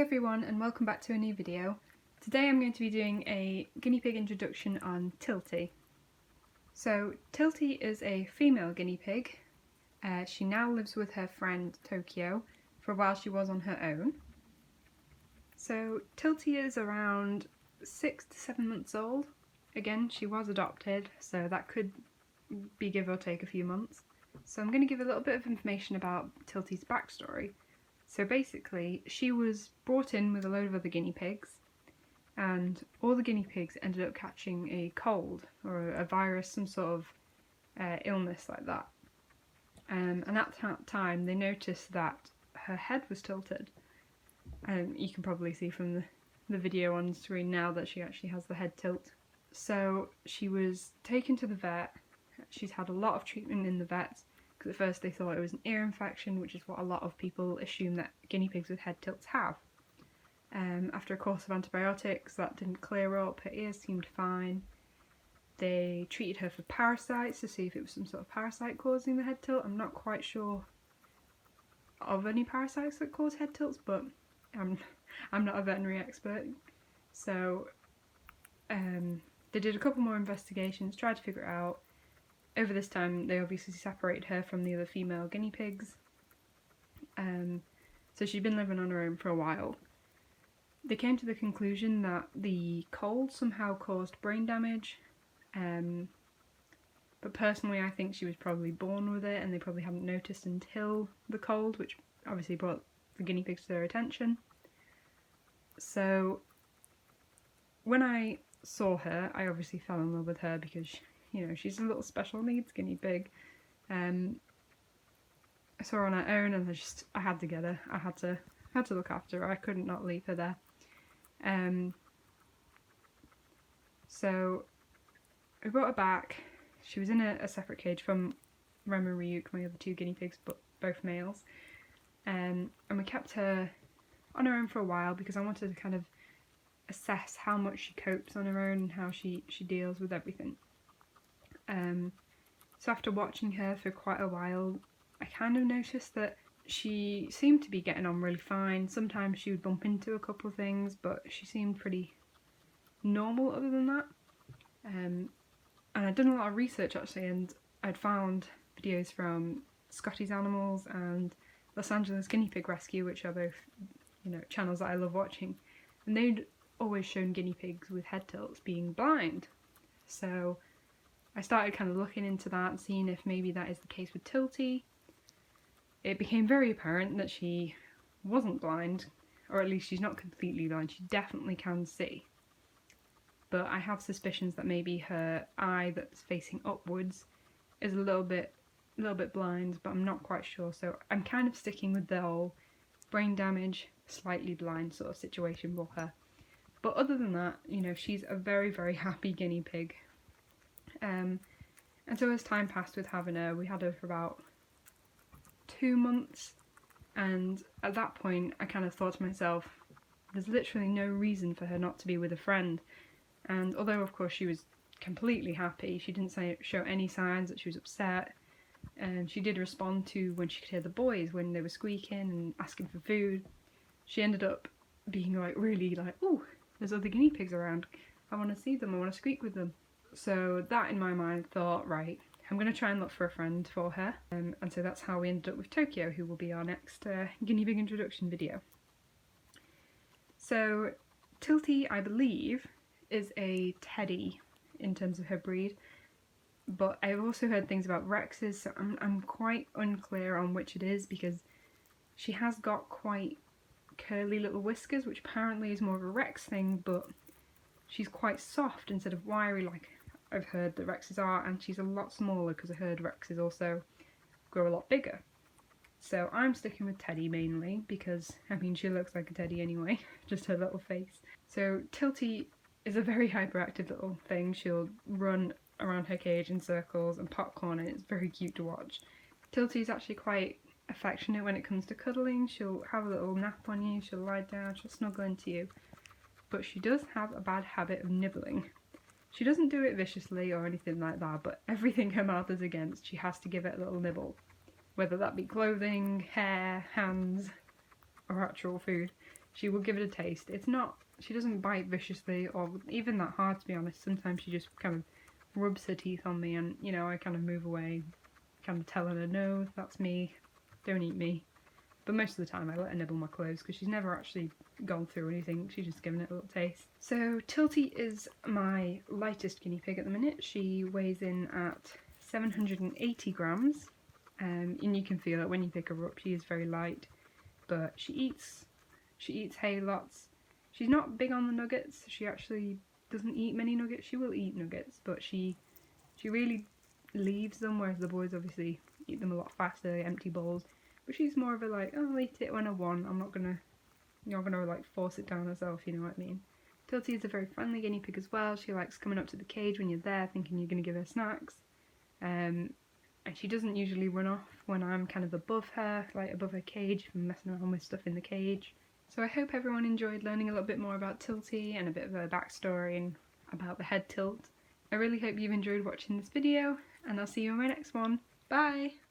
everyone and welcome back to a new video. Today I'm going to be doing a guinea pig introduction on Tilty. So Tilty is a female guinea pig. She now lives with her friend Tokyo. For a while she was on her own. So Tilty is around 6 to 7 months old. Again, she was adopted, so that could be give or take a few months. So I'm going to give a little bit of information about Tilty's backstory. So basically, she was brought in with a load of other guinea pigs, and all the guinea pigs ended up catching a cold or a virus, some sort of illness like that. And at that time, they noticed that her head was tilted. You can probably see from the video on screen now that she actually has the head tilt. So she was taken to the vet. She's had a lot of treatment in the vet. Because at first they thought it was an ear infection, which is what a lot of people assume that guinea pigs with head tilts have. After a course of antibiotics, that didn't clear up, her ears seemed fine. They treated her for parasites to see if it was some sort of parasite causing the head tilt. I'm not quite sure of any parasites that cause head tilts, but I'm not a veterinary expert. So they did a couple more investigations, tried to figure it out. Over this time, they obviously separated her from the other female guinea pigs. So she'd been living on her own for a while. They came to the conclusion that the cold somehow caused brain damage. But personally, I think she was probably born with it and they probably hadn't noticed until the cold, which obviously brought the guinea pigs to their attention. So when I saw her, I obviously fell in love with her because she's a little special needs guinea pig. I saw her on her own and I had to get her. I had to look after her. I couldn't not leave her there. So I brought her back. She was in a separate cage from Rem and Ryuk, my other two guinea pigs, but both males. And we kept her on her own for a while because I wanted to kind of assess how much she copes on her own and how she deals with everything. So after watching her for quite a while, I kind of noticed that she seemed to be getting on really fine. Sometimes she would bump into a couple of things, but she seemed pretty normal other than that. And I'd done a lot of research actually, and I'd found videos from Scotty's Animals and Los Angeles Guinea Pig Rescue, which are both, channels that I love watching. And they'd always shown guinea pigs with head tilts being blind. So I started kind of looking into that and seeing if maybe that is the case with Tilty. It became very apparent that she wasn't blind, or at least she's not completely blind. She definitely can see. But I have suspicions that maybe her eye that's facing upwards is a little bit blind, but I'm not quite sure. So I'm kind of sticking with the whole brain damage, slightly blind sort of situation for her. But other than that, she's a very, very happy guinea pig. And so as time passed with having her, we had her for about 2 months, and at that point I kind of thought to myself, there's literally no reason for her not to be with a friend. And although of course she was completely happy, she didn't show any signs that she was upset, and she did respond to when she could hear the boys when they were squeaking and asking for food. She ended up being really oh, there's other guinea pigs around, I want to see them, I want to squeak with them. So that in my mind thought, right, I'm going to try and look for a friend for her. And so that's how we ended up with Tokyo, who will be our next guinea pig introduction video. So Tilty, I believe, is a teddy in terms of her breed. But I've also heard things about Rexes, so I'm quite unclear on which it is because she has got quite curly little whiskers, which apparently is more of a Rex thing, but she's quite soft instead of wiry like I've heard that Rexes are, and she's a lot smaller because I heard Rexes also grow a lot bigger. So I'm sticking with Teddy mainly because, she looks like a teddy anyway, just her little face. So Tilty is a very hyperactive little thing. She'll run around her cage in circles and popcorn, and it's very cute to watch. Tilty is actually quite affectionate when it comes to cuddling. She'll have a little nap on you, she'll lie down, she'll snuggle into you. But she does have a bad habit of nibbling. She doesn't do it viciously or anything like that, but everything her mouth is against, she has to give it a little nibble. Whether that be clothing, hair, hands, or actual food. she will give it a taste. It's not, she doesn't bite viciously or even that hard, to be honest. Sometimes she just kind of rubs her teeth on me and, you know, I kind of move away, kind of telling her, no, that's me, don't eat me. But most of the time I let her nibble my clothes because she's never actually gone through anything, she's just given it a little taste. So Tilty is my lightest guinea pig at the minute. She weighs in at 780 grams, and you can feel it when you pick her up. She is very light, but she eats hay lots. She's not big on the nuggets. She actually doesn't eat many nuggets. She will eat nuggets, but she really leaves them, whereas the boys obviously eat them a lot faster, empty bowls. But she's more of a like, oh, I'll eat it when I want. I'm not gonna like force it down herself, you know what I mean? Tilty is a very friendly guinea pig as well. She likes coming up to the cage when you're there, thinking you're gonna give her snacks. And she doesn't usually run off when I'm kind of above her, like above her cage, if I'm messing around with stuff in the cage. So I hope everyone enjoyed learning a little bit more about Tilty and a bit of her backstory and about the head tilt. I really hope you've enjoyed watching this video, and I'll see you in my next one. Bye!